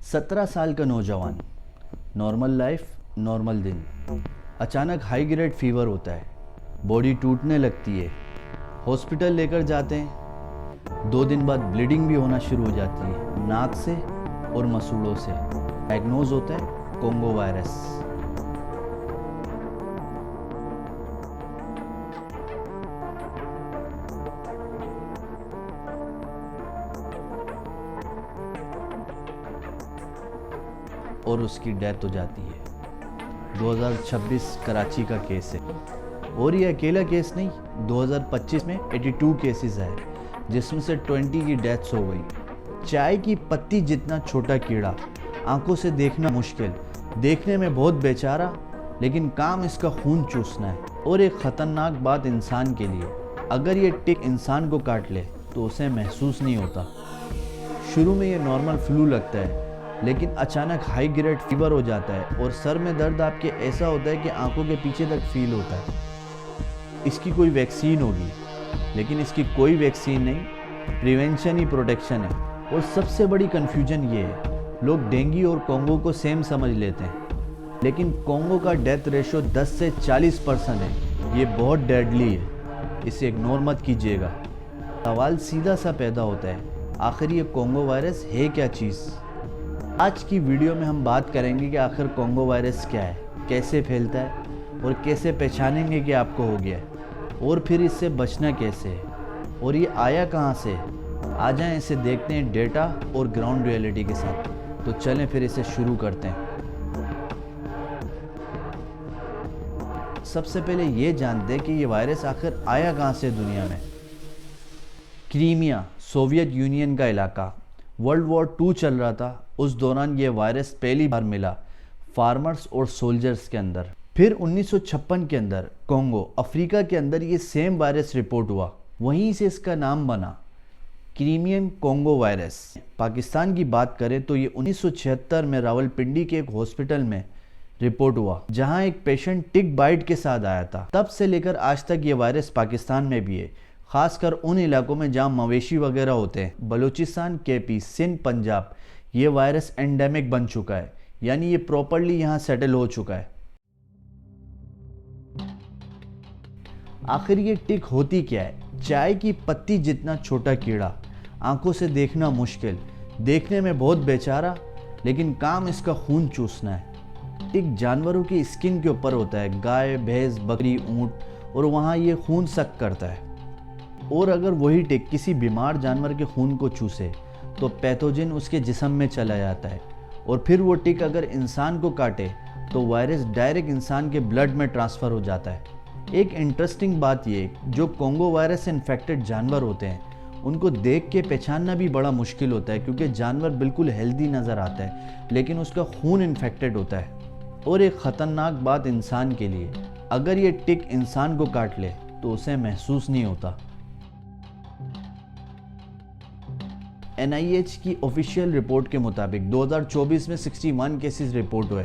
17 साल का नौजवान, नॉर्मल लाइफ, नॉर्मल दिन। अचानक हाई ग्रेड फीवर होता है, बॉडी टूटने लगती है, हॉस्पिटल लेकर जाते हैं। 2 दिन बाद ब्लीडिंग भी होना शुरू हो जाती है, नाक से और मसूड़ों से। डायग्नोज होता है कोंगो वायरस। और उसकी डेथ हो जाती है। 2026 कराची का केस है और ये अकेला केस नहीं, 2025 में 82 केसेस आए जिसमें से 20 की डेथ्स हो गई। चाय की पत्ती जितना छोटा कीड़ा, आंखों से देखना मुश्किल, देखने में बहुत बेचारा, लेकिन काम इसका खून चूसना है। और एक ख़तरनाक बात इंसान के लिए, अगर ये टिक इंसान को काट ले तो उसे महसूस नहीं होता। शुरू में ये नॉर्मल फ्लू लगता है, लेकिन अचानक हाई ग्रेड फीवर हो जाता है और सर में दर्द आपके ऐसा होता है कि आंखों के पीछे तक फील होता है। इसकी कोई वैक्सीन होगी, लेकिन इसकी कोई वैक्सीन नहीं, प्रिवेंशन ही प्रोटेक्शन है। और सबसे बड़ी कन्फ्यूजन ये है, लोग डेंगू और कोंगो को सेम समझ लेते हैं, लेकिन कोंगो का डेथ रेशो 10 से 40% है। ये बहुत डेडली है, इसे इग्नोर मत कीजिएगा। सवाल सीधा सा पैदा होता है, आखिर ये कोंगो वायरस है क्या चीज़? आज की वीडियो में हम बात करेंगे कि आखिर कोंगो वायरस क्या है, कैसे फैलता है और कैसे पहचानेंगे कि आपको हो गया है, और फिर इससे बचना कैसे है, और ये आया कहाँ से। आ जाएं इसे देखते हैं डेटा और ग्राउंड रियलिटी के साथ। तो चलें फिर इसे शुरू करते हैं। सबसे पहले ये जानते हैं कि ये वायरस आखिर आया कहाँ से दुनिया में। क्रीमिया, सोवियत यूनियन का इलाका, वर्ल्ड वॉर 2 चल रहा था, उस दौरान ये वायरस पहली बार मिला फार्मर्स और सोल्जर्स के अंदर। फिर 1956 के अंदर कोंगो, अफ्रीका के अंदर ये सेम वायरस रिपोर्ट हुआ, वहीं से इसका नाम बना क्रीमियन कोंगो वायरस। पाकिस्तान की बात करें तो ये 1976 में रावलपिंडी के एक हॉस्पिटल में रिपोर्ट हुआ, जहां एक पेशेंट टिक बाइट के साथ आया था। तब से लेकर आज तक ये वायरस पाकिस्तान में भी है, खासकर उन इलाकों में जहां मवेशी वगैरह होते हैं। बलूचिस्तान, केपी, सिंध, पंजाब, ये वायरस एंडेमिक बन चुका है, यानी ये प्रॉपरली यहां सेटल हो चुका है। आखिर ये टिक होती क्या है? चाय की पत्ती जितना छोटा कीड़ा, आंखों से देखना मुश्किल, देखने में बहुत बेचारा, लेकिन काम इसका खून चूसना है। टिक जानवरों की स्किन के ऊपर होता है, गाय, भैंस, बकरी, ऊंट, और वहां ये खून सक करता है। और अगर वही टिक किसी बीमार जानवर के खून को चूसे तो पैथोजन उसके जिस्म में चला जाता है, और फिर वो टिक अगर इंसान को काटे तो वायरस डायरेक्ट इंसान के ब्लड में ट्रांसफ़र हो जाता है। एक इंटरेस्टिंग बात ये, जो कोंगो वायरस से इन्फेक्टेड जानवर होते हैं उनको देख के पहचानना भी बड़ा मुश्किल होता है, क्योंकि जानवर बिल्कुल हेल्दी नज़र आता है, लेकिन उसका खून इन्फेक्टेड होता है। और एक ख़तरनाक बात इंसान के लिए, अगर ये टिक इंसान को काट ले तो उसे महसूस नहीं होता। NIH की ऑफिशियल रिपोर्ट के मुताबिक 2024 में 61 केसेस रिपोर्ट हुए,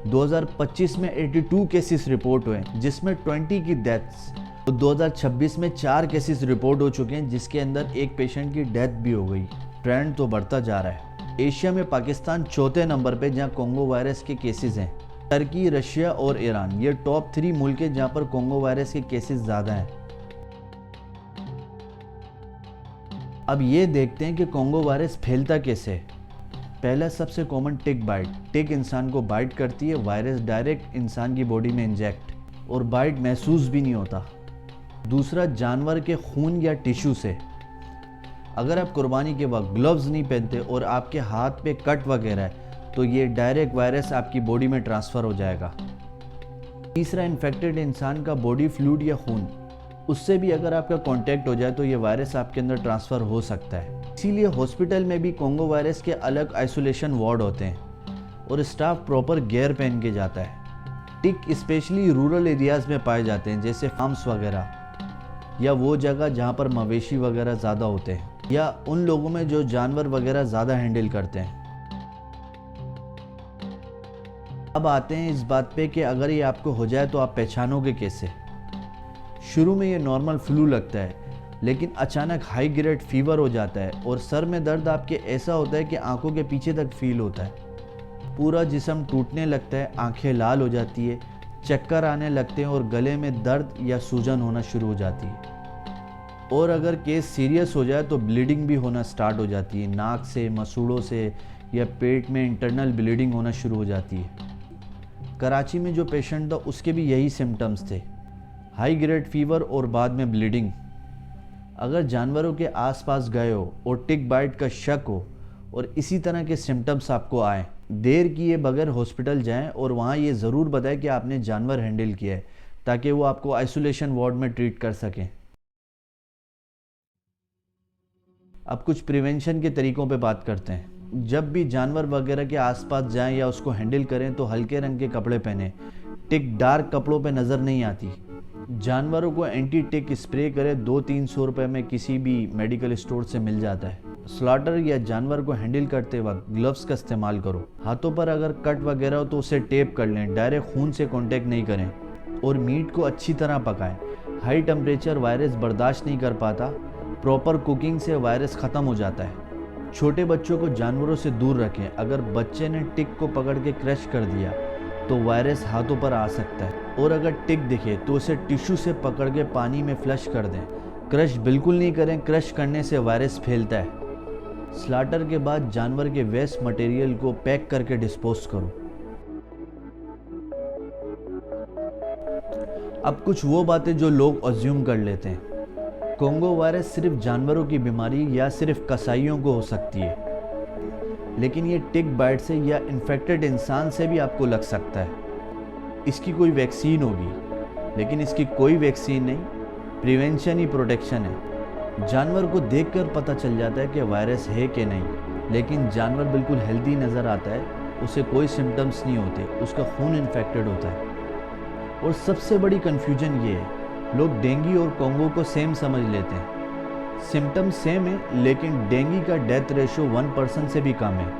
2025 में 82 केसेस रिपोर्ट हुए जिसमें 20 की डेथ्स। तो 2026 में 4 केसेस रिपोर्ट हो चुके हैं, जिसके अंदर एक पेशेंट की डेथ भी हो गई। ट्रेंड तो बढ़ता जा रहा है। एशिया में पाकिस्तान 4थे नंबर पे जहां कोंगो वायरस के केसेस हैं। टर्की, रशिया और ईरान, ये टॉप 3 मुल्क हैं जहां पर कोंगो वायरस के केसेस ज़्यादा हैं। अब ये देखते हैं कि कोंगो वायरस फैलता कैसे। पहला सबसे कॉमन टिक बाइट। टिक इंसान को बाइट करती है, वायरस डायरेक्ट इंसान की बॉडी में इंजेक्ट, और बाइट महसूस भी नहीं होता। दूसरा, जानवर के खून या टिश्यू से। अगर आप कुर्बानी के वक्त ग्लव्स नहीं पहनते और आपके हाथ पे कट वगैरह है तो ये डायरेक्ट वायरस आपकी बॉडी में ट्रांसफ़र हो जाएगा। तीसरा, इन्फेक्टेड इंसान का बॉडी फ्लूइड या खून, उससे भी अगर आपका कांटेक्ट हो जाए तो ये वायरस आपके अंदर ट्रांसफ़र हो सकता है। इसीलिए हॉस्पिटल में भी कोंगो वायरस के अलग आइसोलेशन वार्ड होते हैं और स्टाफ प्रॉपर गियर पहन के जाता है। टिक स्पेशली रूरल एरियाज़ में पाए जाते हैं, जैसे फार्म्स वगैरह, या वो जगह जहाँ पर मवेशी वगैरह ज़्यादा होते हैं, या उन लोगों में जो जानवर वगैरह ज़्यादा हैंडल करते हैं। अब आते हैं इस बात पे कि अगर ये आपको हो जाए तो आप पहचानोगे कैसे। शुरू में ये नॉर्मल फ्लू लगता है, लेकिन अचानक हाई ग्रेड फीवर हो जाता है और सर में दर्द आपके ऐसा होता है कि आंखों के पीछे तक फील होता है। पूरा जिस्म टूटने लगता है, आंखें लाल हो जाती है, चक्कर आने लगते हैं और गले में दर्द या सूजन होना शुरू हो जाती है। और अगर केस सीरियस हो जाए तो ब्लीडिंग भी होना स्टार्ट हो जाती है। नाक से, मसूड़ों से या पेट में इंटरनल ब्लीडिंग होना शुरू हो जाती है। कराची में जो पेशेंट था उसके भी यही सिम्टम्स थे, हाई ग्रेड फीवर और बाद में ब्लीडिंग। अगर जानवरों के आसपास गए हो और टिक बाइट का शक हो और इसी तरह के सिम्टम्स आपको आए, देर किए बगैर हॉस्पिटल जाएं और वहाँ ये ज़रूर बताएं कि आपने जानवर हैंडल किया है, ताकि वो आपको आइसोलेशन वार्ड में ट्रीट कर सकें। अब कुछ प्रिवेंशन के तरीकों पे बात करते हैं। जब भी जानवर वगैरह के आसपास जाएं या उसको हैंडल करें तो हल्के रंग के कपड़े पहने। टिक डार्क कपड़ों पे नज़र नहीं आती। जानवरों को एंटी टिक स्प्रे करें, 200-300 रुपये में किसी भी मेडिकल स्टोर से मिल जाता है। स्लॉटर या जानवर को हैंडल करते वक्त ग्लव्स का इस्तेमाल करो। हाथों पर अगर कट वगैरह हो तो उसे टेप कर लें, डायरेक्ट खून से कांटेक्ट नहीं करें। और मीट को अच्छी तरह पकाएं। हाई टेम्परेचर वायरस बर्दाश्त नहीं कर पाता, प्रॉपर कुकिंग से वायरस ख़त्म हो जाता है। छोटे बच्चों को जानवरों से दूर रखें। अगर बच्चे ने टिक को पकड़ के क्रश कर दिया तो वायरस हाथों पर आ सकता है। और अगर टिक दिखे तो उसे टिश्यू से पकड़ के पानी में फ्लश कर दें। क्रश बिल्कुल नहीं करें, क्रश करने से वायरस फैलता है। स्लॉटर के बाद जानवर के वेस्ट मटेरियल को पैक करके डिस्पोज करो। अब कुछ वो बातें जो लोग अज्यूम कर लेते हैं। कोंगो वायरस सिर्फ जानवरों की बीमारी या सिर्फ कसाईयों को हो सकती है, लेकिन ये टिक बाइट से या इन्फेक्टेड इंसान से भी आपको लग सकता है। इसकी कोई वैक्सीन होगी, लेकिन इसकी कोई वैक्सीन नहीं, प्रिवेंशन ही प्रोटेक्शन है। जानवर को देखकर पता चल जाता है कि वायरस है कि नहीं, लेकिन जानवर बिल्कुल हेल्दी नज़र आता है, उसे कोई सिम्टम्स नहीं होते, उसका खून इन्फेक्टेड होता है। और सबसे बड़ी कन्फ्यूजन ये है, लोग डेंगू और कोंगो को सेम समझ लेते हैं। सिम्टम्स सेम है, लेकिन डेंगू का डेथ रेशो 1% से भी कम है,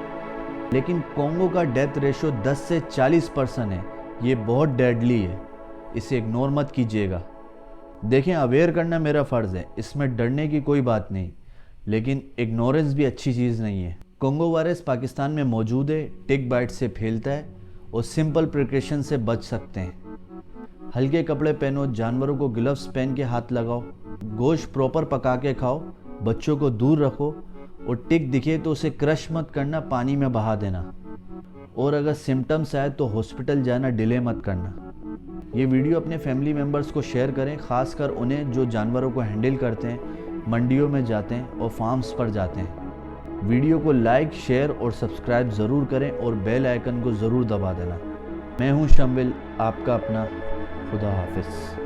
लेकिन कोंगो का डेथ रेशो 10 से 40% है। ये बहुत डेडली है, इसे इग्नोर मत कीजिएगा। देखें, अवेयर करना मेरा फ़र्ज़ है, इसमें डरने की कोई बात नहीं, लेकिन इग्नोरेंस भी अच्छी चीज़ नहीं है। कोंगो वायरस पाकिस्तान में मौजूद है, टिक बाइट से फैलता है और सिंपल प्रिकॉशन से बच सकते हैं। हल्के कपड़े पहनो, जानवरों को ग्लव्स पहन के हाथ लगाओ, गोश्त प्रॉपर पका के खाओ, बच्चों को दूर रखो और टिक दिखे तो उसे क्रश मत करना, पानी में बहा देना। और अगर सिम्टम्स आए तो हॉस्पिटल जाना डिले मत करना। ये वीडियो अपने फैमिली मेम्बर्स को शेयर करें, ख़ासकर उन्हें जो जानवरों को हैंडल करते हैं, मंडियों में जाते हैं और फार्म्स पर जाते हैं। वीडियो को लाइक, शेयर और सब्सक्राइब ज़रूर करें और बेल आइकन को ज़रूर दबा देना। मैं हूँ शम्बिल, आपका अपना। खुदा हाफिज़।